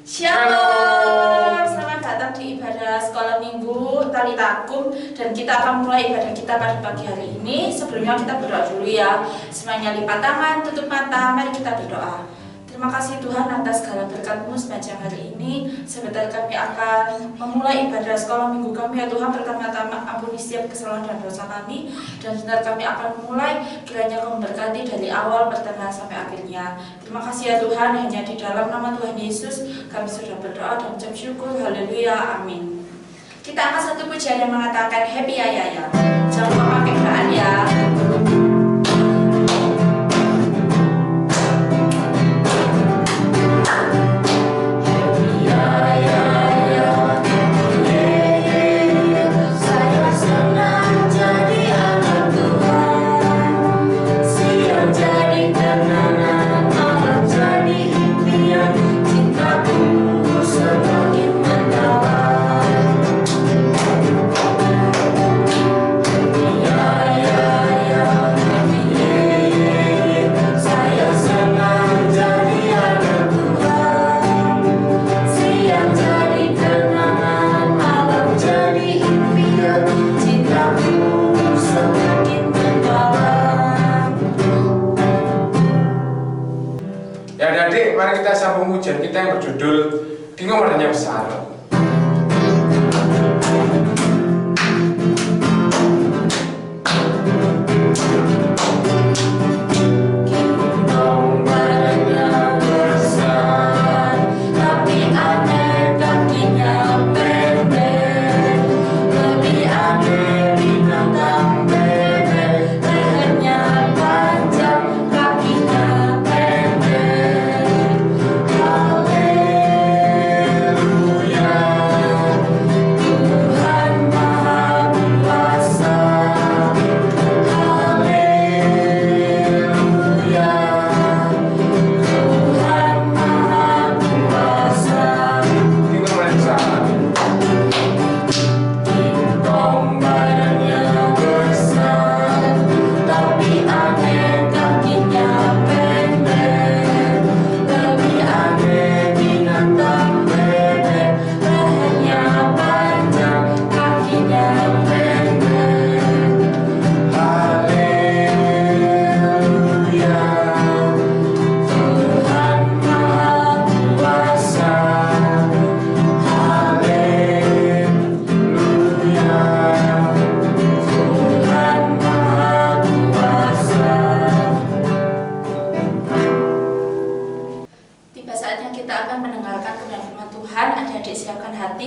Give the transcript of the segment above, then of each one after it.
Shalom, selamat datang di ibadah sekolah minggu Talitakum. Dan kita akan mulai ibadah kita pada pagi hari ini. Sebelumnya kita berdoa dulu ya. Semuanya lipat tangan, tutup mata, mari kita berdoa. Terima kasih Tuhan atas segala berkat-Mu sepanjang hari ini. Sebentar kami akan memulai ibadah sekolah minggu kami ya Tuhan. Pertama-tama ampuni setiap kesalahan dan dosa kami. Dan sebentar kami akan memulai, kiranya Kau memberkati dari awal pertengahan sampai akhirnya. Terima kasih ya Tuhan, hanya di dalam nama Tuhan Yesus kami sudah berdoa dan ucap syukur. Haleluya, amin. Kita angkat satu pujian yang mengatakan Happy Ayaya. Jangan lupa pakai doa ya. Mari kita sambung ujian kita yang berjudul Dingomaranya Besar.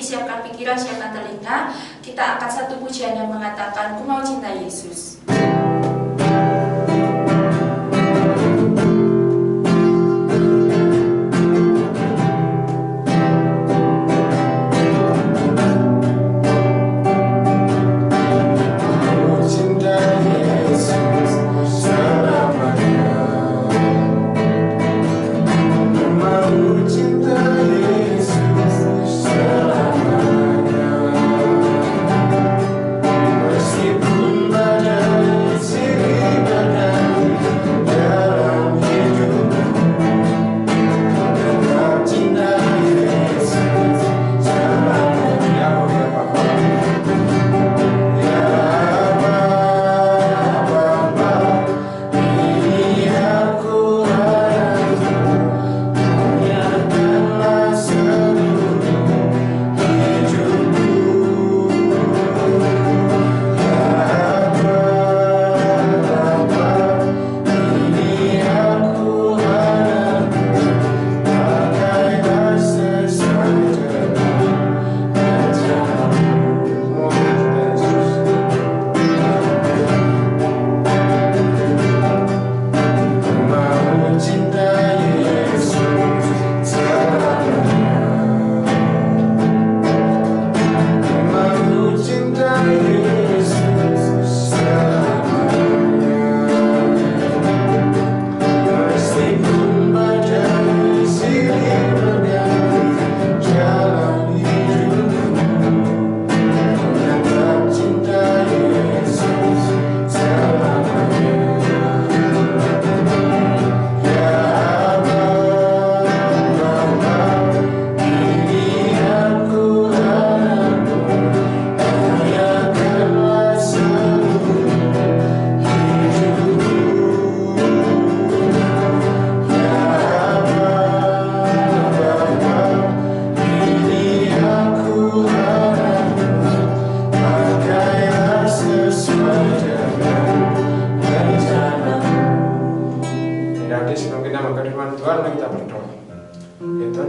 Siapkan pikiran, siapkan telinga. Kita akan satu pujian yang mengatakan Ku mau cinta Yesus. Meskipun badai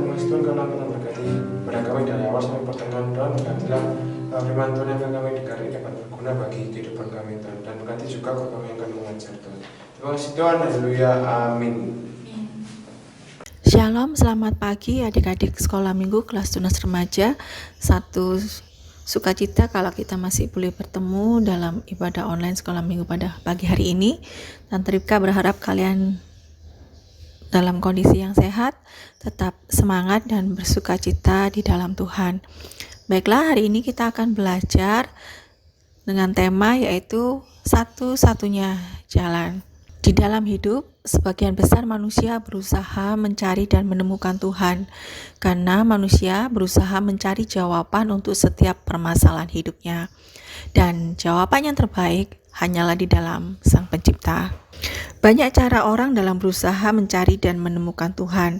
Mas Tuhan karena kita berkati pada kami dari awal sampai pertengahan Tuhan. Berkatilah firman Tuhan yang akan kami dengar ini dapat berguna bagi kehidupan kami Tuhan. Dan berkati juga kalau kami akan mengajar Tuhan. Terima kasih Tuhan, haleluya, amin. Shalom, selamat pagi adik-adik sekolah minggu kelas tunas remaja. Satu sukacita kalau kita masih boleh bertemu dalam ibadah online sekolah minggu pada pagi hari ini. Tante Ripka berharap kalian dalam kondisi yang sehat, tetap semangat dan bersukacita di dalam Tuhan. Baiklah, hari ini kita akan belajar dengan tema yaitu satu-satunya jalan. Di dalam hidup, sebagian besar manusia berusaha mencari dan menemukan Tuhan, karena manusia berusaha mencari jawaban untuk setiap permasalahan hidupnya. Dan jawaban yang terbaik hanyalah di dalam Sang Pencipta. Banyak cara orang dalam berusaha mencari dan menemukan Tuhan.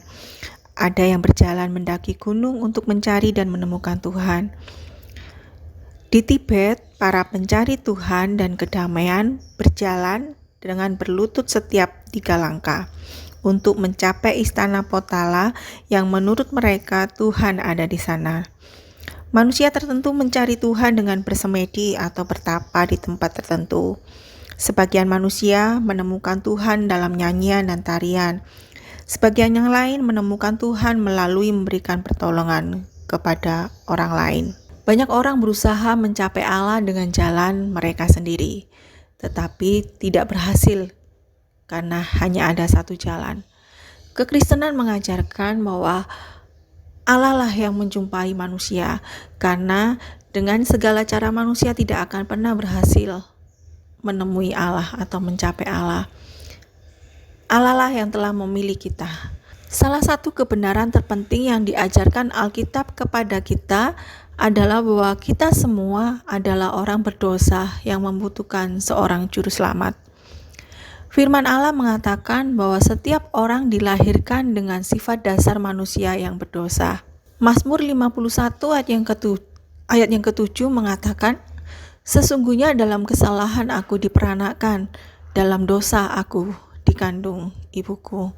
Ada yang berjalan mendaki gunung untuk mencari dan menemukan Tuhan. Di Tibet, para pencari Tuhan dan kedamaian berjalan dengan berlutut setiap 3 langkah untuk mencapai istana Potala yang menurut mereka Tuhan ada di sana. Manusia tertentu mencari Tuhan dengan bersemedi atau bertapa di tempat tertentu. Sebagian manusia menemukan Tuhan dalam nyanyian dan tarian. Sebagian yang lain menemukan Tuhan melalui memberikan pertolongan kepada orang lain. Banyak orang berusaha mencapai Allah dengan jalan mereka sendiri, tetapi tidak berhasil karena hanya ada satu jalan. Kekristenan mengajarkan bahwa Allah lah yang menjumpai manusia, karena dengan segala cara manusia tidak akan pernah berhasil menemui Allah atau mencapai Allah. Allah lah yang telah memilih kita. Salah satu kebenaran terpenting yang diajarkan Alkitab kepada kita adalah bahwa kita semua adalah orang berdosa yang membutuhkan seorang juru selamat. Firman Allah mengatakan bahwa setiap orang dilahirkan dengan sifat dasar manusia yang berdosa. Mazmur 51 ayat yang ketujuh mengatakan, "Sesungguhnya dalam kesalahan aku diperanakan, dalam dosa aku dikandung ibuku."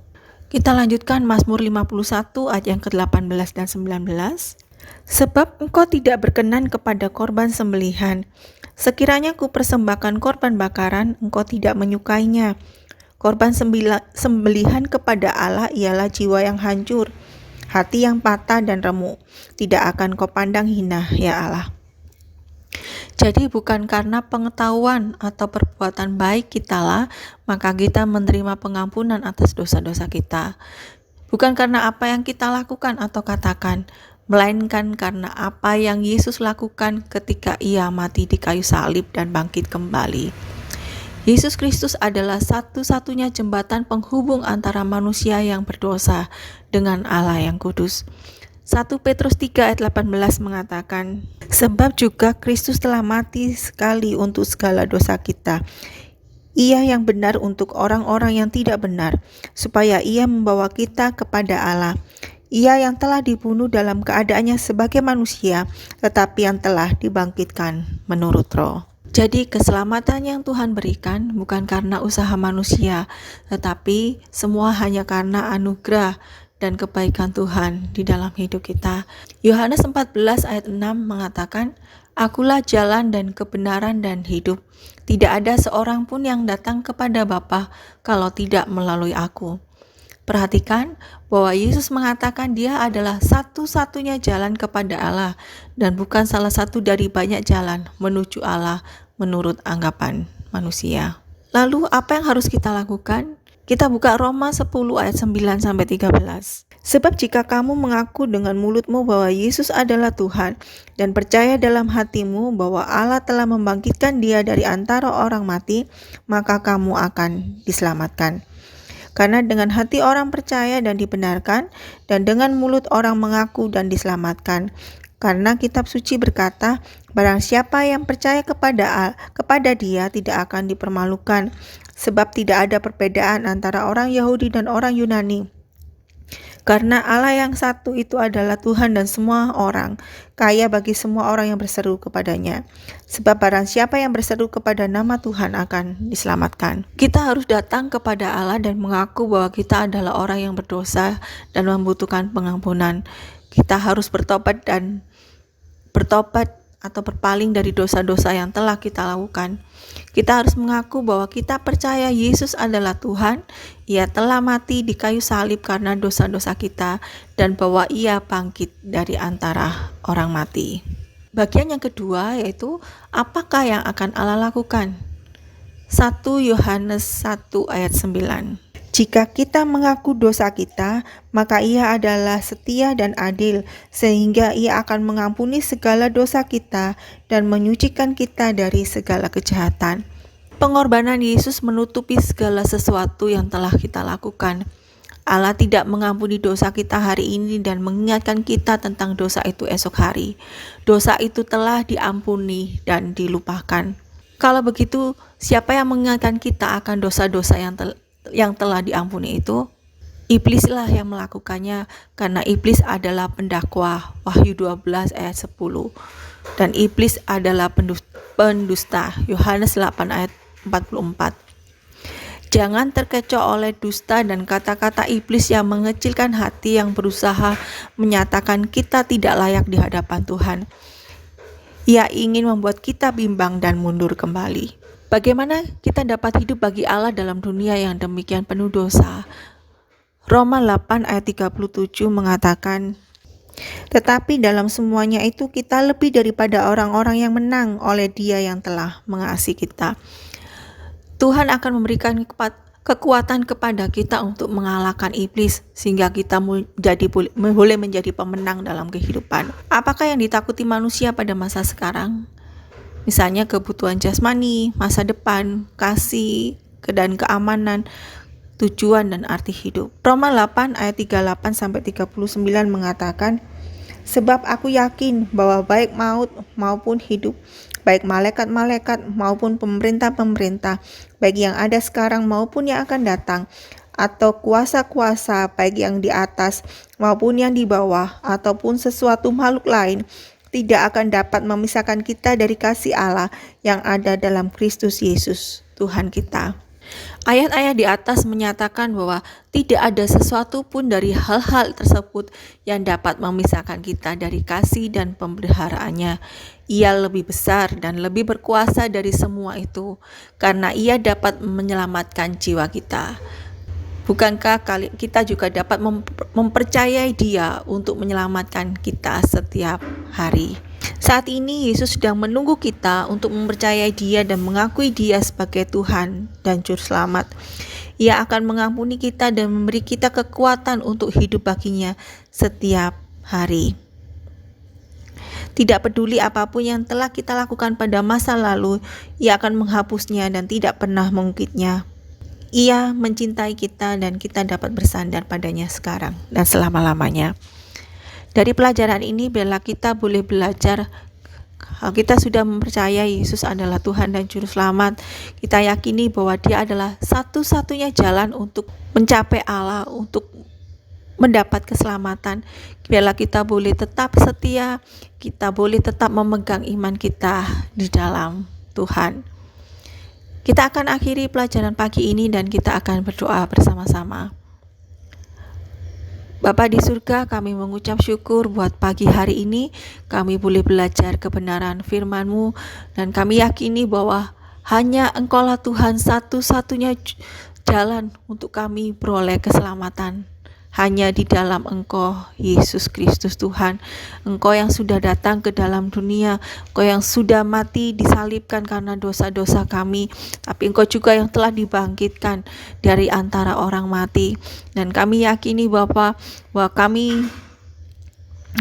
Kita lanjutkan Mazmur 51 ayat yang ke-18 dan 19. "Sebab engkau tidak berkenan kepada korban sembelihan. Sekiranya ku persembahkan korban bakaran, engkau tidak menyukainya. Korban sembelihan kepada Allah ialah jiwa yang hancur, hati yang patah dan remuk. Tidak akan kau pandang hina, ya Allah." Jadi bukan karena pengetahuan atau perbuatan baik kitalah maka kita menerima pengampunan atas dosa-dosa kita. Bukan karena apa yang kita lakukan atau katakan, melainkan karena apa yang Yesus lakukan ketika Ia mati di kayu salib dan bangkit kembali. Yesus Kristus adalah satu-satunya jembatan penghubung antara manusia yang berdosa dengan Allah yang kudus. 1 Petrus 3 ayat 18 mengatakan, "Sebab juga Kristus telah mati sekali untuk segala dosa kita. Ia yang benar untuk orang-orang yang tidak benar, supaya Ia membawa kita kepada Allah. Ia yang telah dibunuh dalam keadaannya sebagai manusia, tetapi yang telah dibangkitkan menurut Roh." Jadi keselamatan yang Tuhan berikan bukan karena usaha manusia, tetapi semua hanya karena anugerah dan kebaikan Tuhan di dalam hidup kita. Yohanes 14 ayat 6 mengatakan, "Akulah jalan dan kebenaran dan hidup. Tidak ada seorang pun yang datang kepada Bapa kalau tidak melalui aku." Perhatikan bahwa Yesus mengatakan Dia adalah satu-satunya jalan kepada Allah dan bukan salah satu dari banyak jalan menuju Allah menurut anggapan manusia. Lalu apa yang harus kita lakukan? Kita buka Roma 10 ayat 9-13. "Sebab jika kamu mengaku dengan mulutmu bahwa Yesus adalah Tuhan dan percaya dalam hatimu bahwa Allah telah membangkitkan Dia dari antara orang mati, maka kamu akan diselamatkan. Karena dengan hati orang percaya dan dibenarkan, dan dengan mulut orang mengaku dan diselamatkan. Karena kitab suci berkata, barang siapa yang percaya kepada Dia tidak akan dipermalukan, sebab tidak ada perbedaan antara orang Yahudi dan orang Yunani. Karena Allah yang satu itu adalah Tuhan dan semua orang, kaya bagi semua orang yang berseru kepadanya. Sebab barang siapa yang berseru kepada nama Tuhan akan diselamatkan. Kita harus datang kepada Allah dan mengaku bahwa kita adalah orang yang berdosa dan membutuhkan pengampunan. Kita harus bertobat atau berpaling dari dosa-dosa yang telah kita lakukan. Kita harus mengaku bahwa kita percaya Yesus adalah Tuhan, Ia telah mati di kayu salib karena dosa-dosa kita, dan bahwa Ia bangkit dari antara orang mati. Bagian yang kedua yaitu, apakah yang akan Allah lakukan? 1 Yohanes 1 ayat 9. Jika kita mengaku dosa kita, maka Ia adalah setia dan adil, sehingga Ia akan mengampuni segala dosa kita dan menyucikan kita dari segala kejahatan. Pengorbanan Yesus menutupi segala sesuatu yang telah kita lakukan. Allah tidak mengampuni dosa kita hari ini dan mengingatkan kita tentang dosa itu esok hari. Dosa itu telah diampuni dan dilupakan. Kalau begitu, siapa yang mengingatkan kita akan dosa-dosa yang telah diampuni itu? Iblislah yang melakukannya, karena iblis adalah pendakwa. Wahyu 12 ayat 10. Dan iblis adalah pendusta. Yohanes 8 ayat 44. Jangan terkecoh oleh dusta dan kata-kata iblis yang mengecilkan hati, yang berusaha menyatakan kita tidak layak di hadapan Tuhan. Ia ingin membuat kita bimbang dan mundur kembali. Bagaimana kita dapat hidup bagi Allah dalam dunia yang demikian penuh dosa? Roma 8 ayat 37 mengatakan, tetapi dalam semuanya itu kita lebih daripada orang-orang yang menang oleh Dia yang telah mengasihi kita. Tuhan akan memberikan kekuatan kepada kita untuk mengalahkan iblis, sehingga kita boleh menjadi pemenang dalam kehidupan. Apakah yang ditakuti manusia pada masa sekarang? Misalnya kebutuhan jasmani, masa depan, kasih, dan keamanan, tujuan dan arti hidup. Roma 8 ayat 38-39 mengatakan, sebab aku yakin bahwa baik maut maupun hidup, baik malaikat-malaikat maupun pemerintah-pemerintah, baik yang ada sekarang maupun yang akan datang, atau kuasa-kuasa, baik yang di atas maupun yang di bawah, ataupun sesuatu makhluk lain, tidak akan dapat memisahkan kita dari kasih Allah yang ada dalam Kristus Yesus, Tuhan kita. Ayat-ayat di atas menyatakan bahwa tidak ada sesuatu pun dari hal-hal tersebut yang dapat memisahkan kita dari kasih dan pemeliharaannya. Ia lebih besar dan lebih berkuasa dari semua itu, karena Ia dapat menyelamatkan jiwa kita. Bukankah kita juga dapat mempercayai Dia untuk menyelamatkan kita setiap hari? Saat ini Yesus sedang menunggu kita untuk mempercayai Dia dan mengakui Dia sebagai Tuhan dan Juru Selamat. Ia akan mengampuni kita dan memberi kita kekuatan untuk hidup baginya setiap hari. Tidak peduli apapun yang telah kita lakukan pada masa lalu, Ia akan menghapusnya dan tidak pernah mengungkitnya. Ia mencintai kita dan kita dapat bersandar padanya sekarang dan selama-lamanya. Dari pelajaran ini, bila kita boleh belajar, kita sudah mempercayai Yesus adalah Tuhan dan Juru Selamat, kita yakini bahwa Dia adalah satu-satunya jalan untuk mencapai Allah, untuk mendapat keselamatan. Bila kita boleh tetap setia, kita boleh tetap memegang iman kita di dalam Tuhan. Kita akan akhiri pelajaran pagi ini dan kita akan berdoa bersama-sama. Bapa di surga, kami mengucap syukur buat pagi hari ini kami boleh belajar kebenaran firman-Mu, dan kami yakini bahwa hanya Engkaulah Tuhan satu-satunya jalan untuk kami beroleh keselamatan. Hanya di dalam Engkau, Yesus Kristus Tuhan, Engkau yang sudah datang ke dalam dunia, Engkau yang sudah mati disalibkan karena dosa-dosa kami, tapi Engkau juga yang telah dibangkitkan dari antara orang mati. Dan kami yakini Bapa, bahwa kami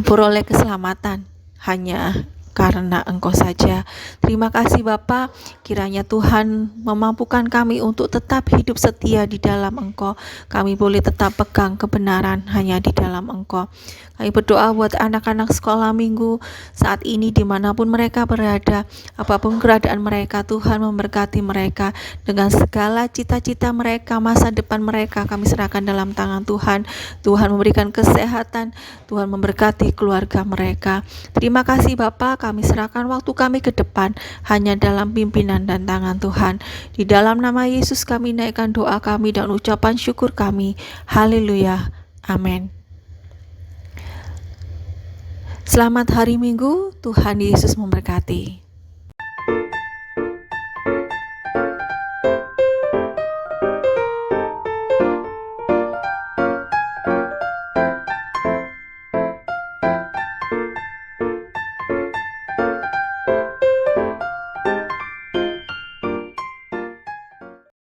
beroleh keselamatan hanya karena Engkau saja. Terima kasih Bapa, kiranya Tuhan memampukan kami untuk tetap hidup setia di dalam Engkau. Kami boleh tetap pegang kebenaran hanya di dalam Engkau. Kami berdoa buat anak-anak sekolah minggu saat ini dimanapun mereka berada, apapun keadaan mereka, Tuhan memberkati mereka dengan segala cita-cita mereka, masa depan mereka kami serahkan dalam tangan Tuhan. Tuhan memberikan kesehatan, Tuhan memberkati keluarga mereka. Terima kasih Bapa, kami serahkan waktu kami ke depan hanya dalam pimpinan dan tangan Tuhan. Di dalam nama Yesus kami naikkan doa kami dan ucapan syukur kami. Haleluya. Amin. Selamat hari Minggu, Tuhan Yesus memberkati.